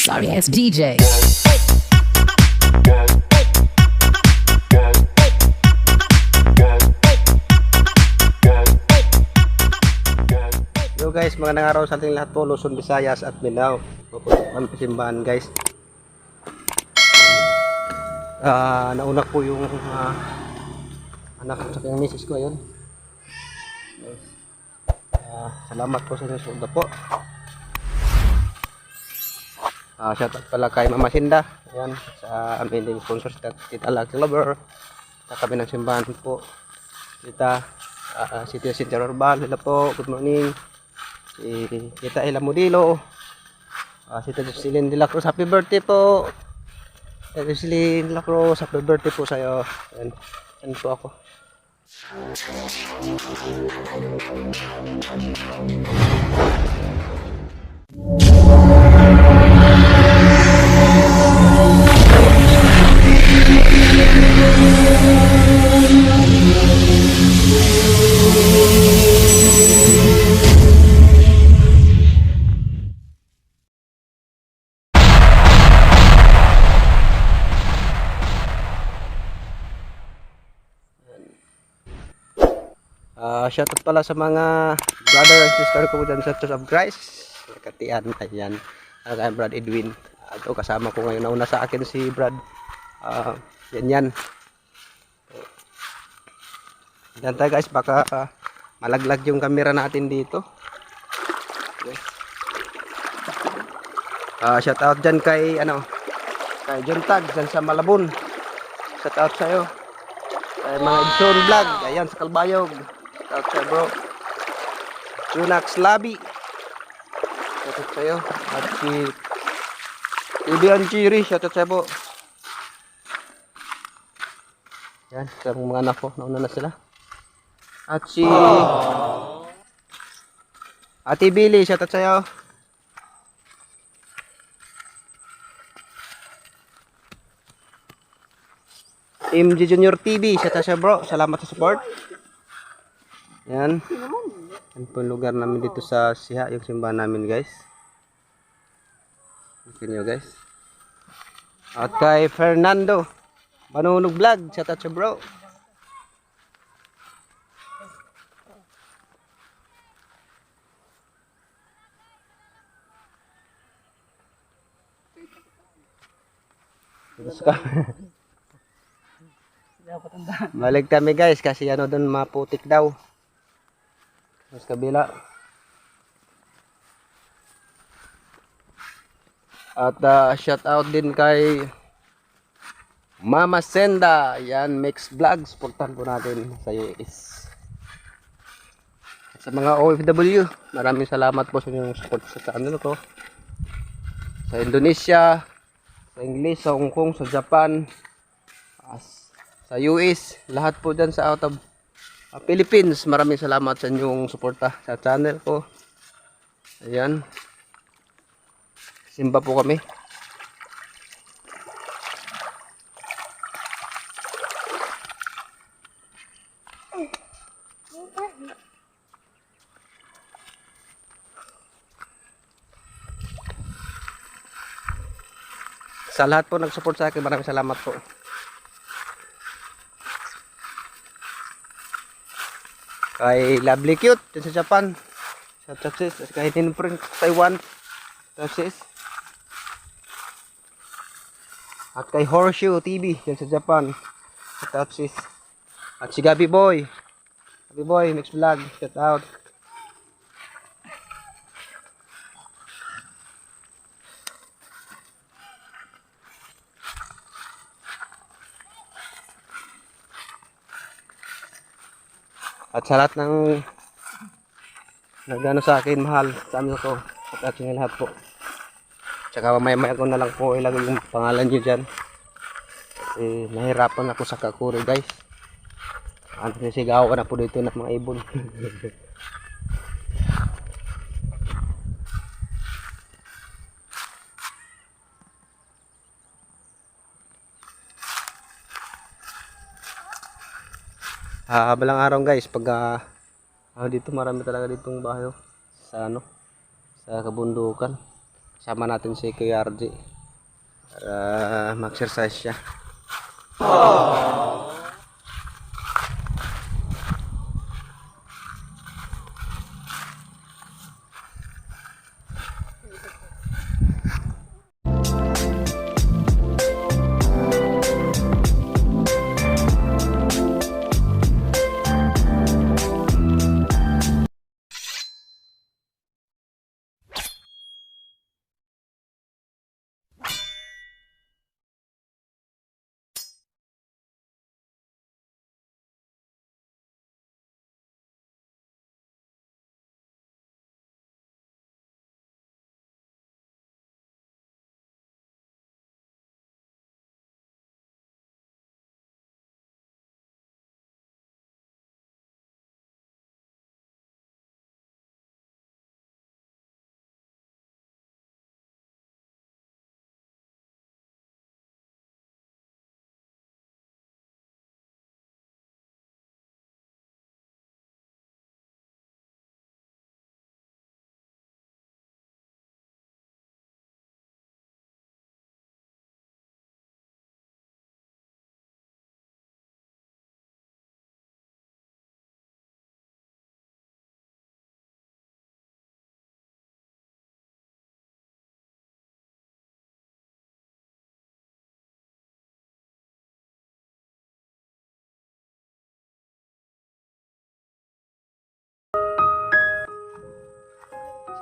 Sorry ass DJ. Hello guys, magandang araw sa ating lahat po, Luzon, Visayas at Mindanao. Pupunta kami sa simbahan guys. Nauna po yung anak at saka yung misis ko, ayun. Salamat po sa inyong suda po. Shout out pala kay Mama Sinda, ayan, sa aming sponsor si Tita Lucky Lover. Sa kami ng simbahan po, si Tita Cynthia Rorbal, hello po, good morning. Si Tita Ella Modilo, si Tita Jocelyn de la Cruz, happy birthday po. Tita Jocelyn de la Cruz, happy birthday po sa'yo. Ayan, ayan po ako. Shoutout pala sa mga brother and sister ko dyan sa Church of Christ, Katian, ayan, kay Brad Edwin. Ito kasama ko ngayon, nauna sa akin si Brad, yan. Yan tayo guys, baka malaglag yung camera natin dito. Okay. Shoutout dyan kay kay John Tag dyan sa Malabon. Shoutout sa'yo. Kay mga Edson Vlog, ayan sa Kalbayog. Shoutout sa'yo bro. Junax Labi, shoutout sa'yo. At si Ibian Chiri, shoutout sa'yo po. Yan, sa mga anak ko, nauna na sila. At si Ate Billy, shoutout sa'yo. MG Junior TV, shoutout sa'yo bro, salamat sa support. Yan. Yan po yung lugar namin dito sa Siha, yung simbahan namin guys. Tingnan nyo guys. At kay Fernando Manunog Vlog, shoutout sa bro. Balik kami guys kasi doon maputik daw. Mas kabila. At shout out din kay Mama Senda. Yan, Mix Vlogs. Supportan po natin sa US. At sa mga OFW, maraming salamat po sa inyong support sa channel ko. Sa Indonesia, sa English, sa Hong Kong, sa Japan, sa US, lahat po dyan sa out of Philippines. Maraming salamat sa inyong suporta sa channel ko. Ayan. Simba po kami. Sa lahat po nag-support sa akin, maraming salamat po. Kay Lovely Cute dyan sa Japan, shoutout sis. Kay Ninprint Taiwan, shoutout sis. At kay Horseshoe TV dyan sa Japan, shoutout sis. At si Gabi Boy Mix Vlog, shoutout. At sa lahat ng nagano sa akin, mahal sa amin ko, at yung lahat po. Tsaka mamaya ko na lang po ilagay yung pangalan nyo dyan. Kasi nahirapan ako sa kakuri guys. Sisigaw ka na po dito ng mga ibon. Habalang araw guys, pag dito marami talaga ditong bahay sa sa kabundukan. Sama natin si Kuya RJ para mag-exercise siya.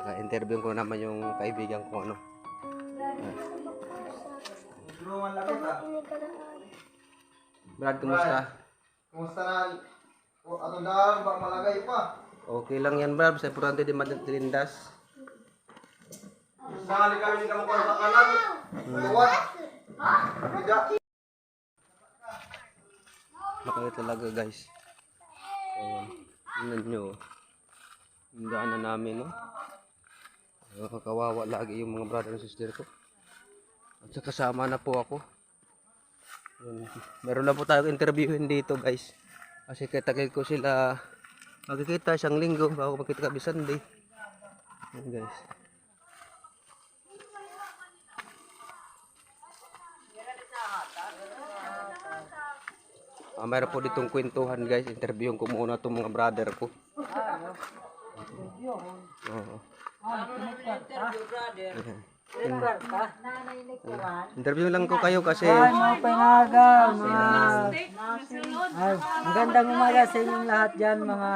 Saka interview ko naman yung kaibigan ko ano. Brad, kumusta? Kumusta na? O, ano na, ba malagay pa? Okay lang yan, Brad. Sa importante di matilindas. Sali kami kamu ko sa kanan. Luwat. Tidak. Laki talaga, guys. Tingnan nyo. Yung daanan namin, no? Kawawa lagi yung mga brother and sister ko. At saka kasama na po ako. Yun. Meron lang po tayong interviewin dito, guys. Kasi katagal ko sila magkikita isang linggo bago magkita kami Sunday. Yun, guys. Mayroon po ditong kwentuhan, guys. Interviewin ko muna itong mga brother ko. Oo. Interview lang ko kayo kasi Mga pangaga, magandang umaga sa inyong lahat dyan, mga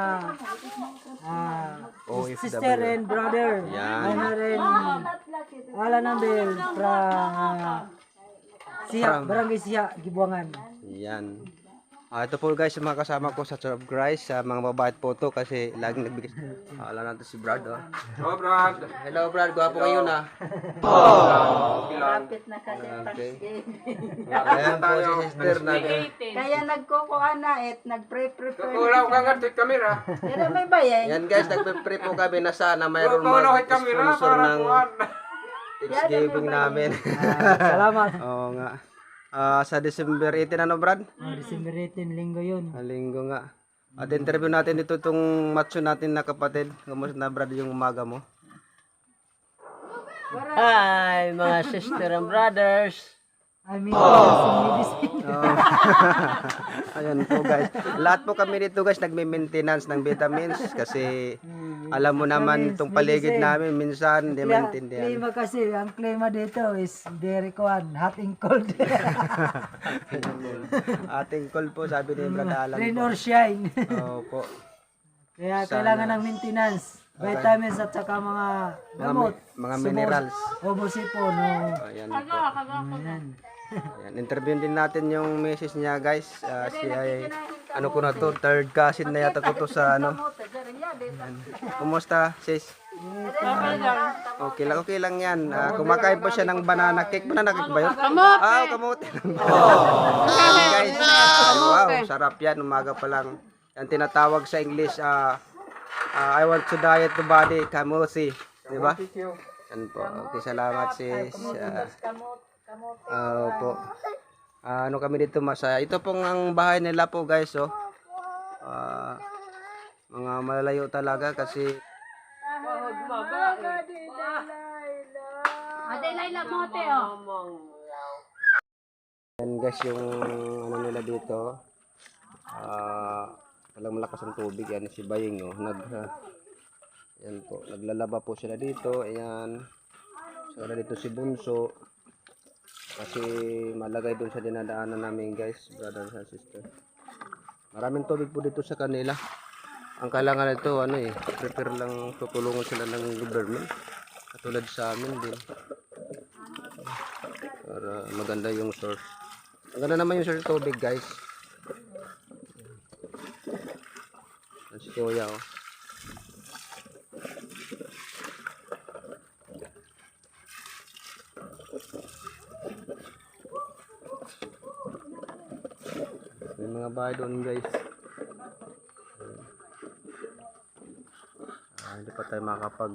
sister and brother. Yan. Ano rin, wala nang bel, Barangay Siya, Gibuangan. yan. Ito po, guys, yung mga kasama ko sa Church of Christ, sa mga babae po to kasi laging nagbigay. Alam natin si Brad, oh. Oh, Brad. Hello, Brad. Gwapo kayo na. Lapit na kasi Okay. Thanksgiving. Ayan po si sister na. Kaya nagkukuha na nagpre-prepare. Kulang ka nga sa kamera. Pero may bayay. Yan, guys, nagpe-pray po kami na sana mayroon Kulang ka kamera mag-sponsor para ng kuhan. Thanksgiving namin. Salamat. Oo nga. Sa December 18, ano, Brad? December 18, linggo yun. Linggo nga. At interview natin dito itong macho natin na kapatid. Kumusta na, Brad, yung umaga mo? Hi, mga sister and brothers. I mean, medicine. Ayan po, guys. Lahat po kami dito, guys, nagme-maintenance ng vitamins kasi alam mo naman itong paligid namin minsan hindi maintindihan. Klima kasi, ang klima dito is very hot and cold. Ating call po, sabi ni Brad Alan Rain po. or shine. Opo. Kaya kailangan ng maintenance, vitamins at saka mga gamot. Mga minerals. Obusipo, no. Ayan po. Ayan, interview din natin yung misis niya, guys. Si ay, ano ko na to, third cousin na yata ko to sa ano. Kumusta, sis? Okay lang yan. Kumakain po siya ng banana cake. Banana cake ba yun? Kamote. Guys, wow, sarap yan. Umaga pa lang. Yan tinatawag sa English, I want to diet the body, kamote. Diba? Yan po. Okay, salamat, sis. Po. Ano kami dito masaya. Ito pong ang bahay nila po, guys, oh. Mga malalayo talaga kasi Ate Laila Mote, oh. Yan guys, yung ano nila dito. Walang malakas ang tubig. Yan si Baying, oh. Yan po, naglalaba po sila dito. Ayan. So, dito si Bunso. Kasi malagay doon sa dinadaanan namin guys, brothers and sisters. Maraming tubig po dito sa kanila. Ang kailangan nito, ano prepare lang, tutulungan sila ng government. Katulad sa amin din. Para maganda yung source. Maganda naman yung source ng tubig guys. Yan si Kuya, oh. May mga bahay doon guys. Hindi pa tayo makapag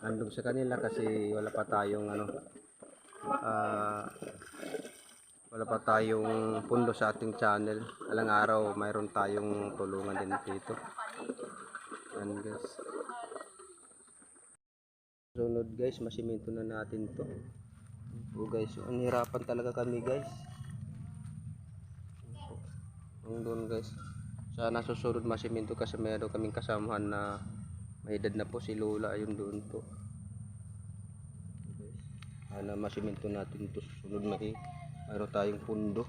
andog sa kanila kasi wala pa tayong wala pa tayong pundo sa ating channel. Alang araw mayroon tayong tulungan din dito. Yan guys. Sunod guys, masiminto na natin to. Guys, ang hirapan talaga kami guys. Doon guys, sana susunod masiminto kasi mayroon kaming kasamahan na may edad na po, si Lola. Ayun doon po. Sana masiminto natin ito susunod, mayroon tayong pundo.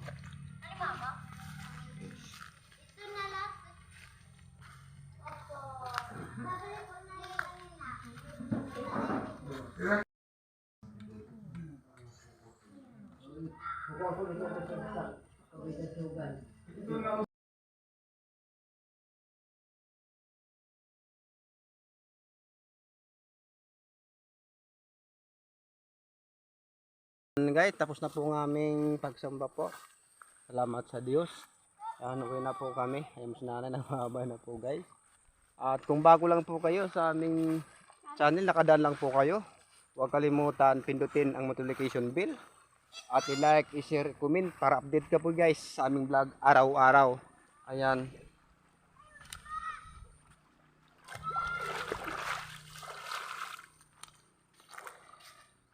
Guys, tapos na po ang aming pagsamba po. Salamat sa Diyos. Uwi na po kami. Ayun si nanay, nababa na po guys. At kung bago lang po kayo sa aming channel, nakadaan lang po kayo. Huwag kalimutan pindutin ang notification bell. At i-like, i-share, comment para update ka po guys sa aming vlog araw-araw. Ayan.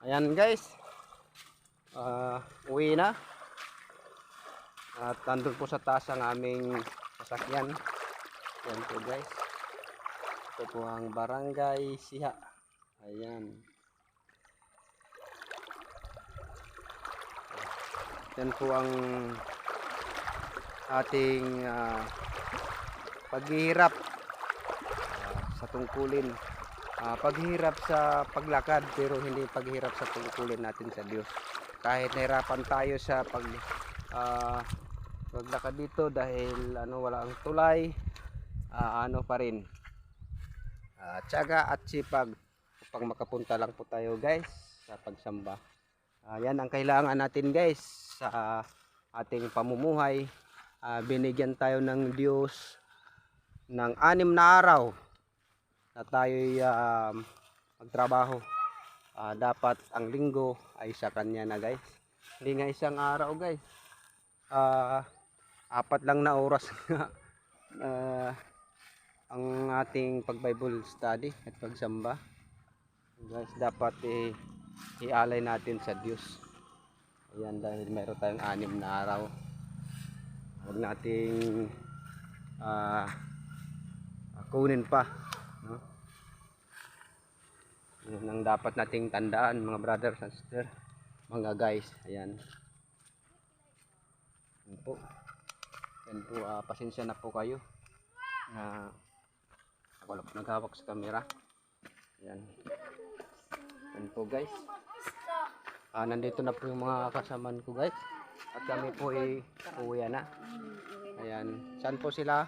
Ayan guys. Uwi na. At nandun po sa taas ang aming sasakyan. Ayan po guys. Ito po ang Barangay Siha. Ayan. Yan po ang ating paghihirap sa tungkulin. Paghihirap sa paglakad pero hindi paghihirap sa tungkulin natin sa Diyos. Kahit nahirapan tayo sa paglakad dito dahil wala ang tulay, pa rin tiyaga at sipag upang makapunta lang po tayo guys sa pagsamba. Yan ang kailangan natin guys sa ating pamumuhay. Binigyan tayo ng Diyos ng 6 na araw na tayo'y magtrabaho. Dapat ang linggo ay sa kanya na guys. Hindi nga isang araw guys. 4 lang na oras ang ating pag-Bible study at pagsamba. Guys, dapat ialay natin sa Diyos. Ayan, dahil mayroon tayong 6 na araw. Huwag nating kunin pa. No? Yun ang dapat nating tandaan mga brothers and sisters, mga guys. Ayan. Yan po. Yan po, pasensya na po kayo na ako lang po naghawak sa camera. Ayan. Yan po guys. Nandito na po yung mga kasamaan ko guys. At kami po uwi na. Ayan. Saan po sila?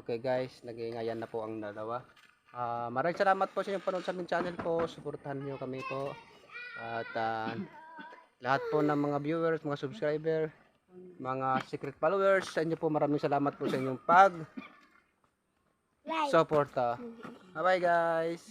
Okay guys, nag-iingayan na po ang dalawa. Maraming salamat po sa inyong panood sa aming channel po. Suportahan niyo kami po. At lahat po ng mga viewers, mga subscriber, mga secret followers, sa inyo po maraming salamat po sa inyong suporta. Bye bye guys.